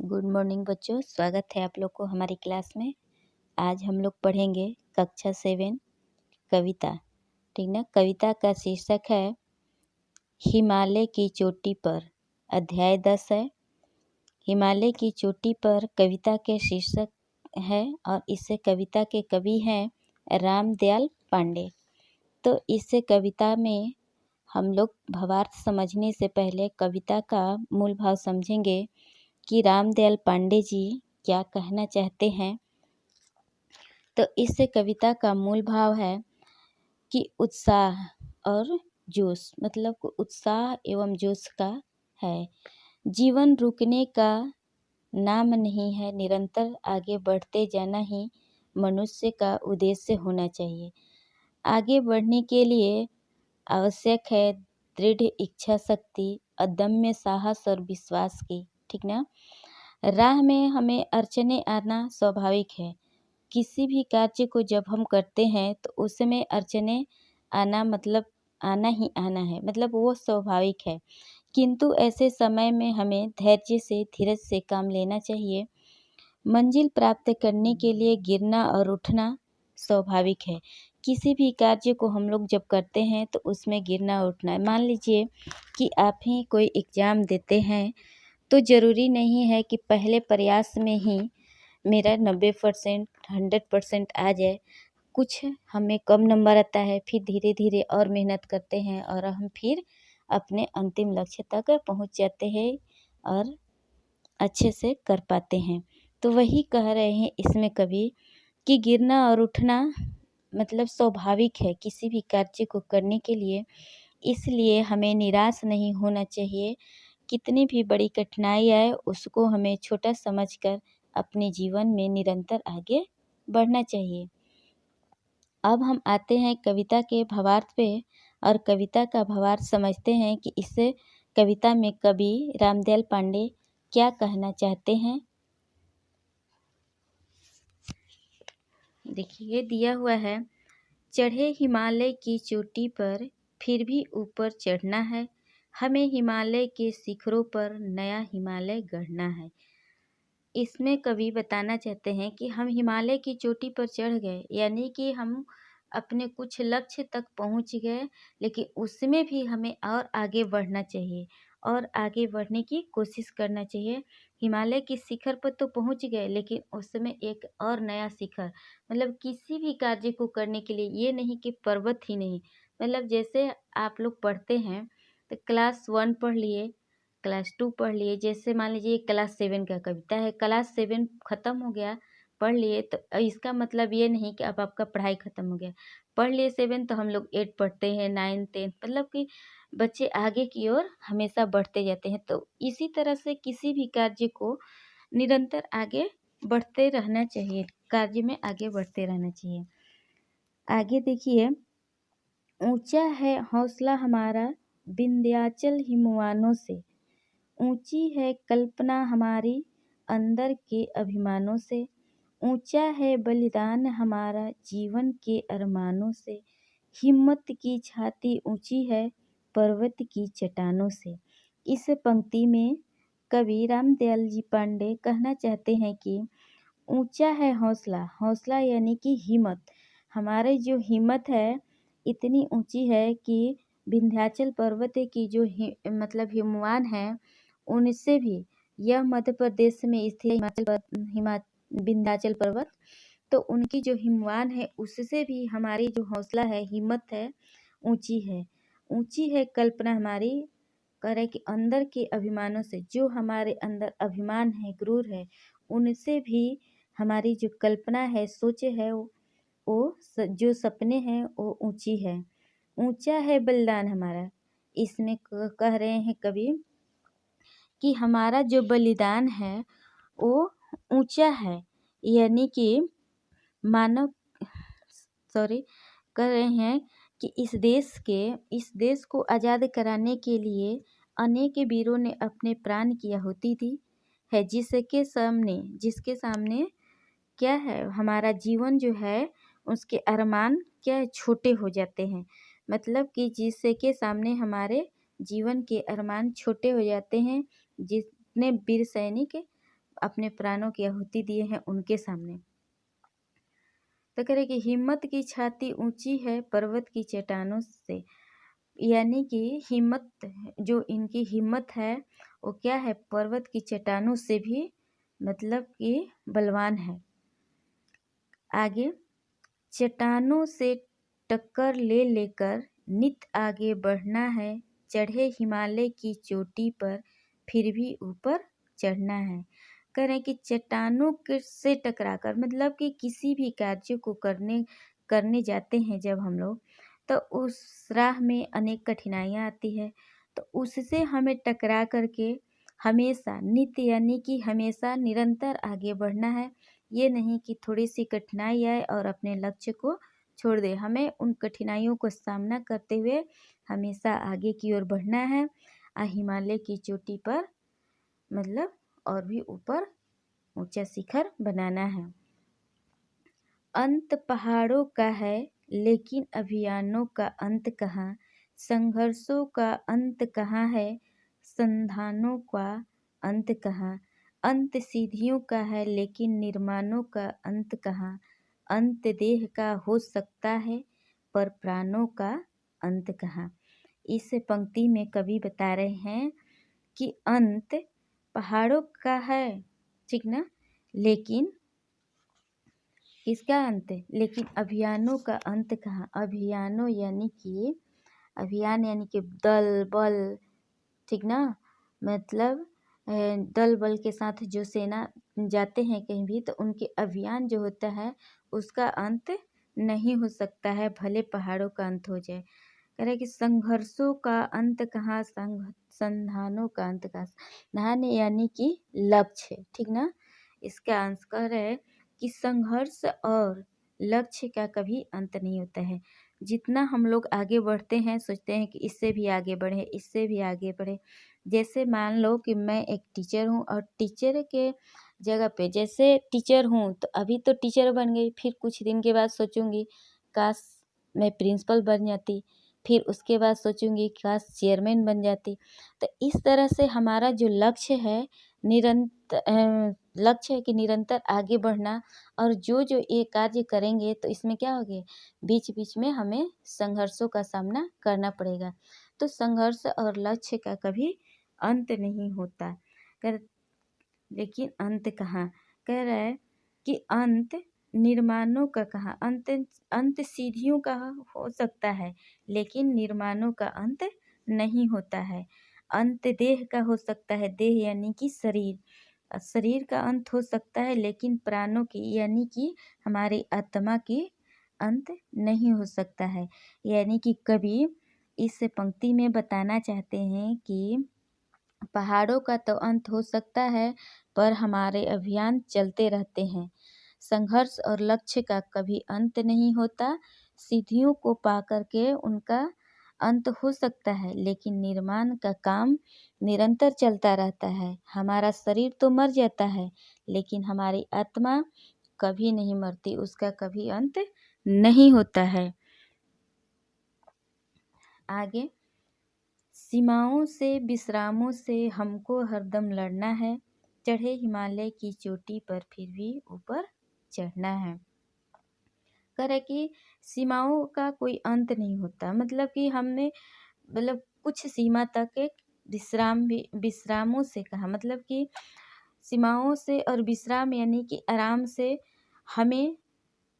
Good morning बच्चों, स्वागत है आप लोग को हमारी क्लास में। आज हम लोग पढ़ेंगे कक्षा 7 कविता। ठीक ना। कविता का शीर्षक है हिमालय की चोटी पर। अध्याय 10 है। हिमालय की चोटी पर कविता के शीर्षक है और इसे कविता के कवि हैं रामदयाल पांडे। तो इस कविता में हम लोग भावार्थ समझने से पहले कविता का मूल भाव समझेंगे कि रामदयाल पांडे जी क्या कहना चाहते हैं। तो इस कविता का मूल भाव है कि उत्साह और जोश, मतलब उत्साह एवं जोश का है। जीवन रुकने का नाम नहीं है, निरंतर आगे बढ़ते जाना ही मनुष्य का उद्देश्य होना चाहिए। आगे बढ़ने के लिए आवश्यक है दृढ़ इच्छा शक्ति, अदम्य साहस और विश्वास की। ठीक ना। राह में हमें अड़चनें आना स्वाभाविक है। किसी भी कार्य को जब हम करते हैं तो उसमें अड़चनें आना मतलब आना ही आना है, मतलब वो स्वाभाविक है। किंतु ऐसे समय में हमें धैर्य से, धीरज से काम लेना चाहिए। मंजिल प्राप्त करने के लिए गिरना और उठना स्वाभाविक है। किसी भी कार्य को हम लोग जब करते हैं तो उसमें गिरना उठना है। मान लीजिए कि आप ही कोई एग्ज़ाम देते हैं तो ज़रूरी नहीं है कि पहले प्रयास में ही मेरा 90% 100% आ जाए। कुछ हमें कम नंबर आता है, फिर धीरे धीरे और मेहनत करते हैं और हम फिर अपने अंतिम लक्ष्य तक पहुंच जाते हैं और अच्छे से कर पाते हैं। तो वही कह रहे हैं इसमें कवि कि गिरना और उठना मतलब स्वाभाविक है किसी भी कार्य को करने के लिए। इसलिए हमें निराश नहीं होना चाहिए। कितनी भी बड़ी कठिनाई आए उसको हमें छोटा समझकर अपने जीवन में निरंतर आगे बढ़ना चाहिए। अब हम आते हैं कविता के भावार्थ पे और कविता का भावार्थ समझते हैं कि इस कविता में कवि रामदयाल पांडे क्या कहना चाहते हैं। देखिए दिया हुआ है, चढ़े हिमालय की चोटी पर फिर भी ऊपर चढ़ना है, हमें हिमालय के शिखरों पर नया हिमालय गढ़ना है। इसमें कवि बताना चाहते हैं कि हम हिमालय की चोटी पर चढ़ गए, यानी कि हम अपने कुछ लक्ष्य तक पहुंच गए, लेकिन उसमें भी हमें और आगे बढ़ना चाहिए और आगे बढ़ने की कोशिश करना चाहिए। हिमालय के शिखर पर तो पहुंच गए, लेकिन उसमें एक और नया शिखर, मतलब किसी भी कार्य को करने के लिए ये नहीं कि पर्वत ही नहीं, मतलब जैसे आप लोग पढ़ते हैं तो क्लास 1 पढ़ लिए, क्लास 2 पढ़ लिए। जैसे मान लीजिए क्लास 7 का कविता है, क्लास 7 ख़त्म हो गया, पढ़ लिए, तो इसका मतलब ये नहीं कि अब आपका पढ़ाई ख़त्म हो गया। पढ़ लिए 7 तो हम लोग 8 पढ़ते हैं, 9 10, मतलब कि बच्चे आगे की ओर हमेशा बढ़ते जाते हैं। तो इसी तरह से किसी भी कार्य को निरंतर आगे बढ़ते रहना चाहिए, कार्य में आगे बढ़ते रहना चाहिए। आगे देखिए, ऊंचा है हौसला हमारा विंध्याचल हिमवानों से, ऊंची है कल्पना हमारी अंदर के अभिमानों से, ऊंचा है बलिदान हमारा जीवन के अरमानों से, हिम्मत की छाती ऊंची है पर्वत की चट्टानों से। इस पंक्ति में कवि रामदयाल जी पांडे कहना चाहते हैं कि ऊंचा है हौसला, हौसला यानी कि हिम्मत। हमारे जो हिम्मत है इतनी ऊंची है कि विंध्याचल पर्वत की जो मतलब हिमवान है उनसे भी, यह मध्य प्रदेश में स्थित विंध्याचल पर्वत, तो उनकी जो हिमवान है उससे भी हमारी जो हौसला है, हिम्मत है, ऊंची है। ऊंची है कल्पना हमारी, कह रहे कि अंदर के अभिमानों से, जो हमारे अंदर अभिमान है, क्रूर है, उनसे भी हमारी जो कल्पना है, सोच है, वो जो सपने हैं वो ऊंची है। ऊंचा है बलिदान हमारा, इसमें कह रहे हैं कवि कि हमारा जो बलिदान है वो ऊंचा है, यानी कि मानव कह रहे हैं कि इस देश को आज़ाद कराने के लिए अनेक वीरों ने अपने प्राण की आहुति दी है, जिसके सामने क्या है, हमारा जीवन जो है उसके अरमान क्या है, छोटे हो जाते हैं। मतलब कि जिसके सामने हमारे जीवन के अरमान छोटे हो जाते हैं। जितने वीर सैनिक अपने प्राणों की आहुति दिए हैं उनके सामने। तो कह रहे कि हिम्मत की छाती ऊंची है पर्वत की चट्टानों से, यानी कि हिम्मत, जो इनकी हिम्मत है वो क्या है, पर्वत की चट्टानों से भी मतलब कि बलवान है। आगे, चट्टानों से टक्कर ले लेकर नित आगे बढ़ना है, चढ़े हिमालय की चोटी पर फिर भी ऊपर चढ़ना है। कह रहे हैं कि चट्टानों से टकराकर, मतलब कि किसी भी कार्य को करने जाते हैं जब हम लोग, तो उस राह में अनेक कठिनाइयाँ आती है, तो उससे हमें टकरा करके हमेशा नित्य यानी कि हमेशा निरंतर आगे बढ़ना है। ये नहीं कि थोड़ी सी कठिनाई आए और अपने लक्ष्य को छोड़ दे। हमें उन कठिनाइयों को सामना करते हुए हमेशा आगे की ओर बढ़ना है, हिमालय की चोटी पर मतलब और भी ऊपर ऊंचा शिखर बनाना है। अंत पहाड़ों का है लेकिन अभियानों का अंत कहाँ, संघर्षों का अंत कहाँ है, संधानों का अंत कहाँ। अंत सीढ़ियों का है लेकिन निर्माणों का अंत कहाँ, अंत देह का हो सकता है पर प्राणों का अंत कहाँ। इस पंक्ति में कवि बता रहे हैं कि अंत पहाड़ों का है, ठीक ना, लेकिन किसका अंत है, लेकिन अभियानों का अंत कहाँ। अभियानों यानी कि अभियान यानी कि दल बल, ठीक ना, मतलब दल बल के साथ जो सेना जाते हैं कहीं भी, तो उनके अभियान जो होता है उसका अंत नहीं हो सकता है, भले पहाड़ों का अंत हो जाए। कह रहे कि संघर्षों का अंत कहाँ, संधानों का अंत कहाँ। संधान यानी कि लक्ष्य, ठीक ना, इसका अंश कह रहे कि संघर्ष और लक्ष्य का कभी अंत नहीं होता है। जितना हम लोग आगे बढ़ते हैं सोचते हैं कि इससे भी आगे बढ़े, इससे भी आगे बढ़े। जैसे मान लो कि मैं एक टीचर हूँ और टीचर के जगह पे, जैसे टीचर हूँ तो अभी तो टीचर बन गई, फिर कुछ दिन के बाद सोचूंगी काश मैं प्रिंसिपल बन जाती, फिर उसके बाद सोचूंगी काश चेयरमैन बन जाती। तो इस तरह से हमारा जो लक्ष्य है लक्ष्य है कि निरंतर आगे बढ़ना, और जो जो ये कार्य करेंगे तो इसमें क्या होगा, बीच बीच में हमें संघर्षों का सामना करना पड़ेगा। तो संघर्ष और लक्ष्य का कभी अंत नहीं होता। लेकिन अंत कहाँ, कह रहा है कि अंत निर्माणों का कहाँ, अंत सीढ़ियों का हो सकता है लेकिन निर्माणों का अंत नहीं होता है। अंत देह का हो सकता है, देह यानी कि शरीर का अंत हो सकता है, लेकिन प्राणों की यानी कि हमारी आत्मा की अंत नहीं हो सकता है। यानी कि कवि इस पंक्ति में बताना चाहते हैं कि पहाड़ों का तो अंत हो सकता है पर हमारे अभियान चलते रहते हैं। संघर्ष और लक्ष्य का कभी अंत नहीं होता। सिद्धियों को पा करके उनका अंत हो सकता है, लेकिन निर्माण का काम निरंतर चलता रहता है। हमारा शरीर तो मर जाता है लेकिन हमारी आत्मा कभी नहीं मरती, उसका कभी अंत नहीं होता है। आगे, सीमाओं से विश्रामों से हमको हरदम लड़ना है, चढ़े हिमालय की चोटी पर फिर भी ऊपर चढ़ना है। कह रहे कि सीमाओं का कोई अंत नहीं होता, मतलब कि हमने मतलब कुछ सीमा तक एक विश्रामों से कहा, मतलब कि सीमाओं से, और विश्राम यानी कि आराम से हमें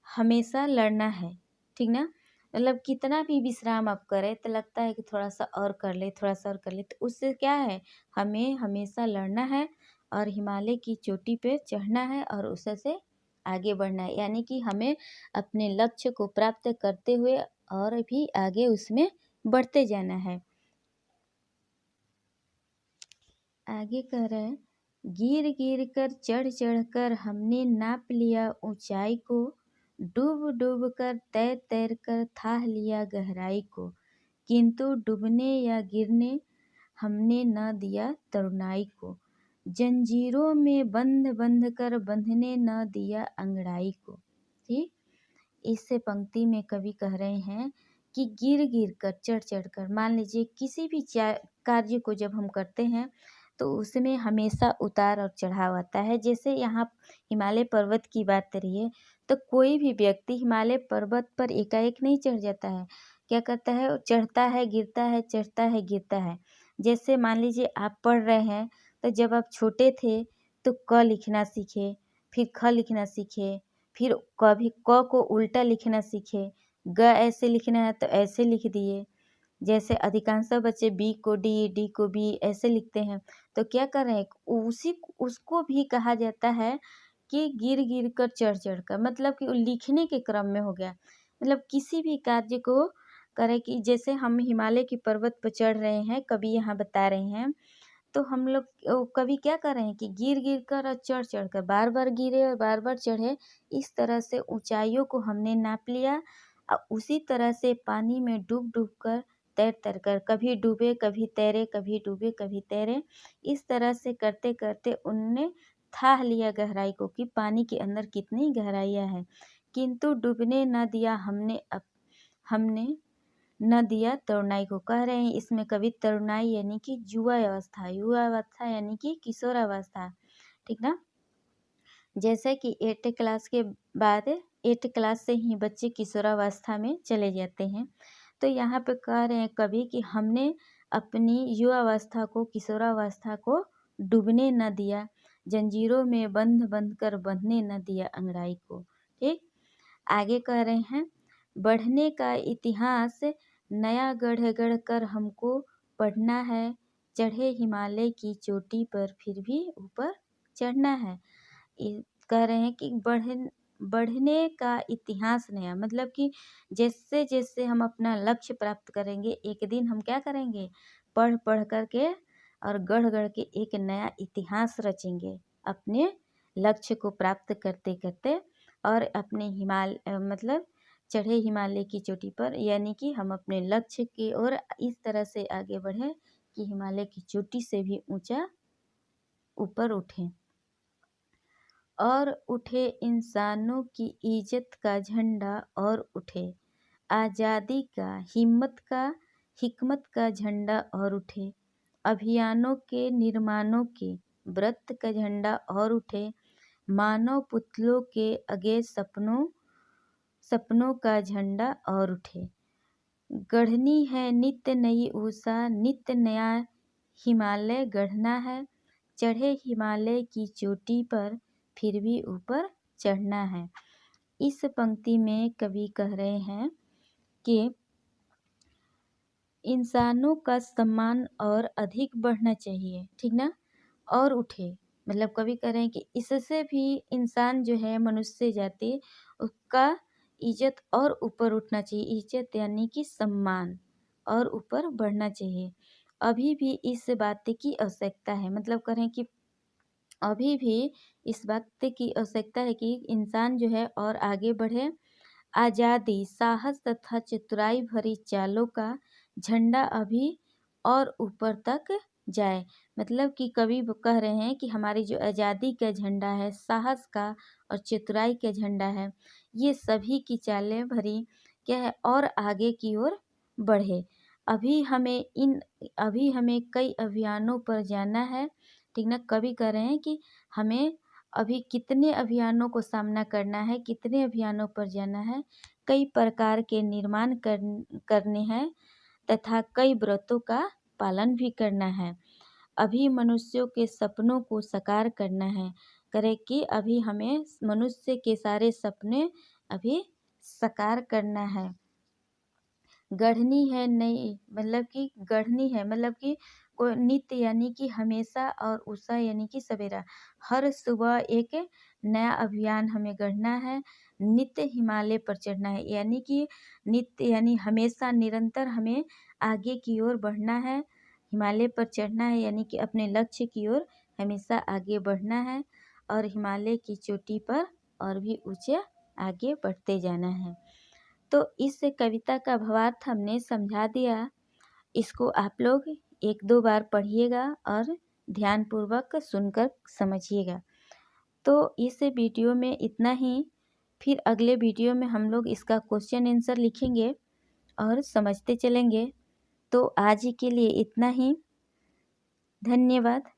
हमेशा लड़ना है, ठीक ना। मतलब कितना भी विश्राम आप करें तो लगता है कि थोड़ा सा और कर ले, थोड़ा सा और कर ले, तो उससे क्या है, हमें हमेशा लड़ना है और हिमालय की चोटी पे चढ़ना है और उससे आगे बढ़ना है। यानी कि हमें अपने लक्ष्य को प्राप्त करते हुए और भी आगे उसमें बढ़ते जाना है। आगे कह रहे हैं, गिर गिर कर चढ़ चढ़ कर हमने नाप लिया ऊंचाई को, डूब डूब कर तैर तैर कर थाह लिया गहराई को, किंतु डूबने या गिरने हमने न दिया तरुणाई को, जंजीरों में बंध बंध कर बंधने न दिया अंगड़ाई को। ठीक, इससे पंक्ति में कवि कह रहे हैं कि गिर गिर कर चढ़ चढ़ कर, मान लीजिए किसी भी कार्य को जब हम करते हैं तो उसमें हमेशा उतार और चढ़ाव आता है। जैसे यहाँ हिमालय पर्वत की बात करिए तो कोई भी व्यक्ति हिमालय पर्वत पर एकाएक नहीं चढ़ जाता है। क्या करता है, चढ़ता है गिरता है, चढ़ता है गिरता है। जैसे मान लीजिए आप पढ़ रहे हैं तो जब आप छोटे थे तो क लिखना सीखे, फिर ख लिखना सीखे, फिर कभी क को उल्टा लिखना सीखे, ग ऐसे लिखना है तो ऐसे लिख दिए। जैसे अधिकांश बच्चे बी को डी, डी को बी ऐसे लिखते हैं। तो क्या कर रहे हैं, उसको भी कहा जाता है कि गिर गिर कर चढ़ चढ़ कर, मतलब कि लिखने के क्रम में हो गया। मतलब किसी भी कार्य को करें कि जैसे हम हिमालय की पर्वत पर चढ़ रहे हैं, कभी यहाँ बता रहे हैं, तो हम लोग कभी क्या कर रहे हैं कि गिर गिर कर और चढ़ चढ़ कर, बार बार गिरे और बार बार चढ़े। इस तरह से ऊंचाइयों को हमने नाप लिया और उसी तरह से पानी में डूब डूब कर, तैर तैर कर, कभी डूबे कभी तैरे, कभी डूबे कभी तैरे। इस तरह से करते करते उनने थाह लिया गहराई को कि पानी के अंदर कितनी गहराइयाँ है। किंतु डूबने न दिया हमने न दिया तरुणाई को। कह रहे हैं इसमें कभी तरुणाई यानी कि युवा अवस्था, युवा अवस्था यानी कि किशोरावस्था, ठीक ना। जैसे कि 8th क्लास के बाद 8th क्लास से ही बच्चे किशोरावस्था में चले जाते हैं। तो यहाँ पे कह रहे हैं कभी कि हमने अपनी युवावस्था को, किशोरावस्था को डूबने न दिया, जंजीरों में बंध बंध कर बंधने न दिया अंगड़ाई को। ठीक, आगे कह रहे हैं बढ़ने का इतिहास नया गढ़ गढ़ कर हमको पढ़ना है, चढ़े हिमालय की चोटी पर फिर भी ऊपर चढ़ना है। कह रहे हैं कि बढ़ने का इतिहास नया, मतलब कि जैसे जैसे हम अपना लक्ष्य प्राप्त करेंगे, एक दिन हम क्या करेंगे, पढ़ पढ़ करके और गढ़ गढ़ के एक नया इतिहास रचेंगे अपने लक्ष्य को प्राप्त करते करते। और अपने मतलब चढ़े हिमालय की चोटी पर, यानी कि हम अपने लक्ष्य की ओर इस तरह से आगे बढ़े कि हिमालय की चोटी से भी ऊंचा ऊपर उठें। और उठे इंसानों की इज्जत का झंडा, और उठे आज़ादी का, हिम्मत का, हिकमत का झंडा, और उठे अभियानों के, निर्माणों के, व्रत का झंडा, और उठे मानव पुतलों के अगे सपनों का झंडा, और उठे। गढ़नी है नित्य नई ऊषा, नित्य नया हिमालय गढ़ना है, चढ़े हिमालय की चोटी पर फिर भी ऊपर चढ़ना है। इस पंक्ति में कवि कह रहे हैं कि इंसानों का सम्मान और अधिक बढ़ना चाहिए, ठीक ना। और उठे, मतलब कवि कह रहे हैं कि इससे भी इंसान जो है, मनुष्य जाति, उसका इज्जत और ऊपर उठना चाहिए। इज्जत यानी कि सम्मान, और ऊपर बढ़ना चाहिए। अभी भी इस बात की आवश्यकता है, मतलब कह रहे हैं कि अभी भी इस बात की आवश्यकता है कि इंसान जो है और आगे बढ़े। आज़ादी, साहस तथा चतुराई भरी चालों का झंडा अभी और ऊपर तक जाए। मतलब कि कवि कह रहे हैं कि हमारी जो आज़ादी का झंडा है, साहस का और चतुराई का झंडा है, ये सभी की चालें भरी क्या है, और आगे की ओर बढ़े। अभी हमें कई अभियानों पर जाना है, ठीक ना। कवि कह रहे हैं कि हमें अभी कितने अभियानों को सामना करना है, कितने अभियानों पर जाना है, कई प्रकार के निर्माण करने हैं तथा कई व्रतों का पालन भी करना है। अभी मनुष्यों के सपनों को साकार करना है। करे कि अभी हमें मनुष्य के सारे सपने अभी साकार करना है। गढ़नी है नई, मतलब कि गढ़नी है, मतलब कि को नित्य यानी कि हमेशा, और उषा यानी कि सवेरा। हर सुबह एक नया अभियान हमें गढ़ना है। नित्य हिमालय पर चढ़ना है, यानी कि नित्य यानी हमेशा, निरंतर हमें आगे की ओर बढ़ना है, हिमालय पर चढ़ना है, यानी कि अपने लक्ष्य की ओर हमेशा आगे बढ़ना है और हिमालय की चोटी पर और भी ऊंचे आगे बढ़ते जाना है। तो इस कविता का भावार्थ हमने समझा दिया। इसको आप लोग 1-2 बार पढ़िएगा और ध्यानपूर्वक सुनकर समझिएगा। तो इस वीडियो में इतना ही। फिर अगले वीडियो में हम लोग इसका क्वेश्चन आंसर लिखेंगे और समझते चलेंगे। तो आज के लिए इतना ही। धन्यवाद।